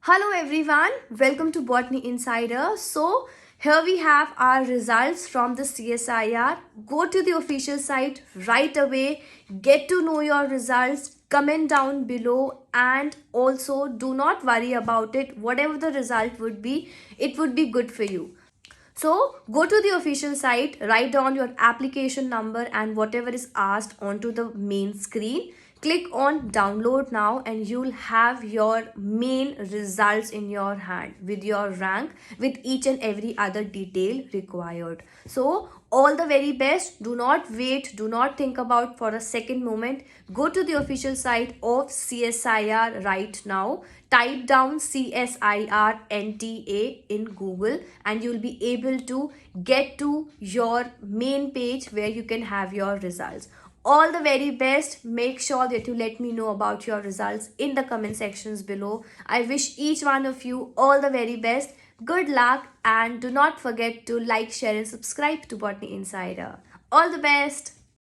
Hello everyone, welcome to Botany Insider. So here we have our results from the CSIR. Go to the official site right away, get to know your results, comment down below, and also do not worry about it. Whatever the result would be, it would be good for you. So go to the official site, write down your application number and whatever is asked onto the main screen. Click on download now and you'll have your main results in your hand with your rank, with each and every other detail required. So all the very best. Do not wait, do not think about for a second moment. Go to the official site of CSIR right now. Type down CSIR NTA in Google and you'll be able to get to your main page where you can have your results. All the very best. Make sure that you let me know about your results in the comment sections below. I wish each one of you all the very best. Good luck and do not forget to like, share and subscribe to Botany Insider. All the best.